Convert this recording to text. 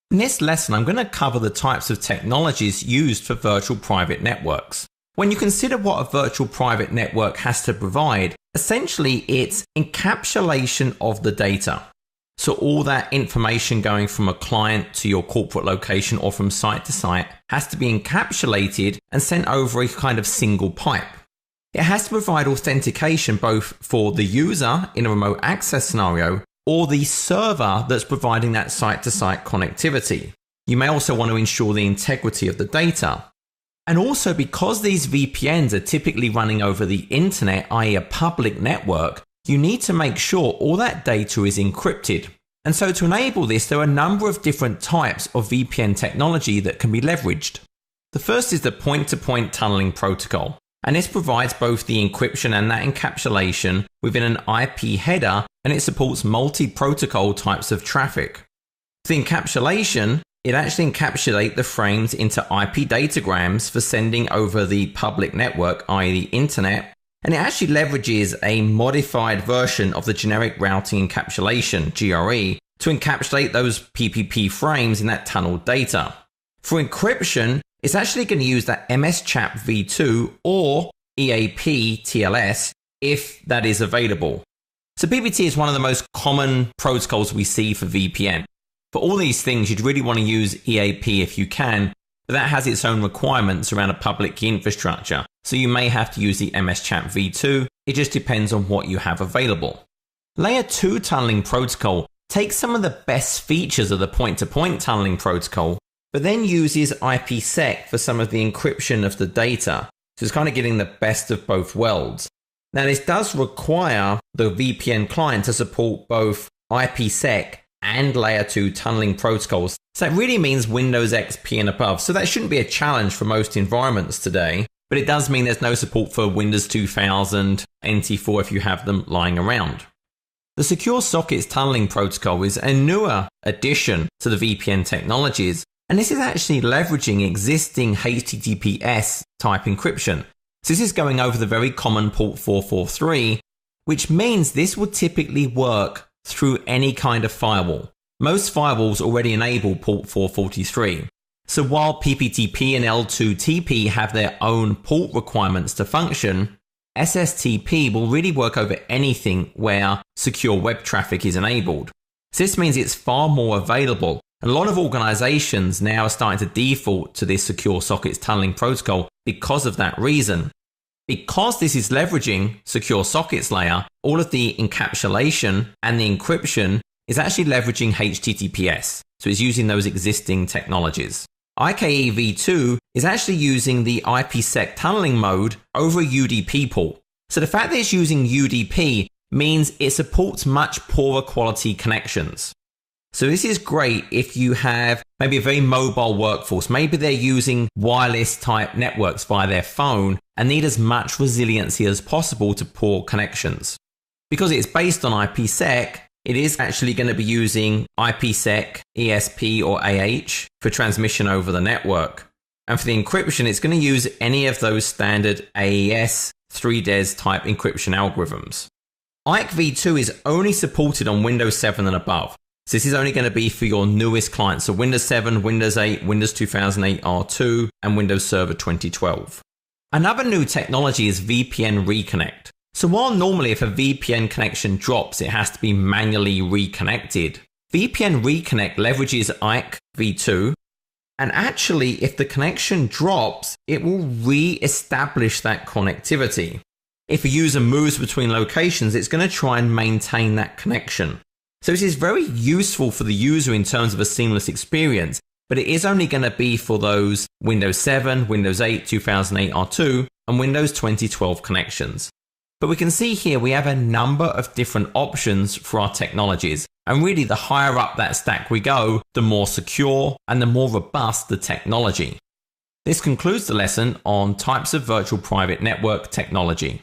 In this lesson, I'm going to cover the types of technologies used for virtual private networks. When you consider what a virtual private network has to provide, essentially it's encapsulation of the data. So all that information going from a client to your corporate location or from site to site has to be encapsulated and sent over a kind of single pipe. It has to provide authentication both for the user in a remote access scenario or the server that's providing that site-to-site connectivity. You may also want to ensure the integrity of the data. And also because these VPNs are typically running over the internet, i.e. a public network, you need to make sure all that data is encrypted. And so to enable this, there are a number of different types of VPN technology that can be leveraged. The first is the point-to-point tunneling protocol. And this provides both the encryption and that encapsulation within an IP header, and it supports multi-protocol types of traffic. For the encapsulation, it actually encapsulates the frames into IP datagrams for sending over the public network, i.e. the internet, and it actually leverages a modified version of the generic routing encapsulation, GRE, to encapsulate those PPP frames in that tunneled data. For encryption, it's actually going to use that MS-CHAP v2 or EAP TLS if that is available. So PPT is one of the most common protocols we see for VPN. For all these things, you'd really want to use EAP if you can, but that has its own requirements around a public key infrastructure. So you may have to use the MS-CHAP v2. It just depends on what you have available. Layer 2 tunneling protocol takes some of the best features of the point-to-point tunneling protocol, but then uses IPsec for some of the encryption of the data. So it's kind of getting the best of both worlds. Now this does require the VPN client to support both IPsec and layer 2 tunneling protocols. So that really means Windows XP and above. So that shouldn't be a challenge for most environments today, but it does mean there's no support for Windows 2000, NT4 if you have them lying around. The Secure Sockets Tunneling Protocol is a newer addition to the VPN technologies, and this is actually leveraging existing HTTPS type encryption. So this is going over the very common port 443, which means this would typically work through any kind of firewall. Most firewalls already enable port 443. So while PPTP and L2TP have their own port requirements to function, SSTP will really work over anything where secure web traffic is enabled. So this means it's far more available. And a lot of organizations now are starting to default to this Secure Sockets Tunneling Protocol because of that reason. Because this is leveraging Secure Sockets layer, all of the encapsulation and the encryption is actually leveraging HTTPS. So it's using those existing technologies. IKE v2 is actually using the IPsec tunneling mode over a UDP port. So the fact that it's using UDP means it supports much poorer quality connections. So this is great if you have maybe a very mobile workforce. Maybe they're using wireless type networks via their phone and need as much resiliency as possible to poor connections. Because it's based on IPsec, it is actually going to be using IPsec, ESP or AH for transmission over the network. And for the encryption, it's going to use any of those standard AES 3DES type encryption algorithms. IKE v2 is only supported on Windows 7 and above. So this is only going to be for your newest clients. So Windows 7, Windows 8, Windows 2008 R2, and Windows Server 2012. Another new technology is VPN Reconnect. So while normally if a VPN connection drops, it has to be manually reconnected, VPN Reconnect leverages IKE v2. And actually, if the connection drops, it will re-establish that connectivity. If a user moves between locations, it's going to try and maintain that connection. So this is very useful for the user in terms of a seamless experience, but it is only going to be for those Windows 7, Windows 8, 2008 R2, and Windows 2012 connections. But we can see here we have a number of different options for our technologies. And really the higher up that stack we go, the more secure and the more robust the technology. This concludes the lesson on types of virtual private network technology.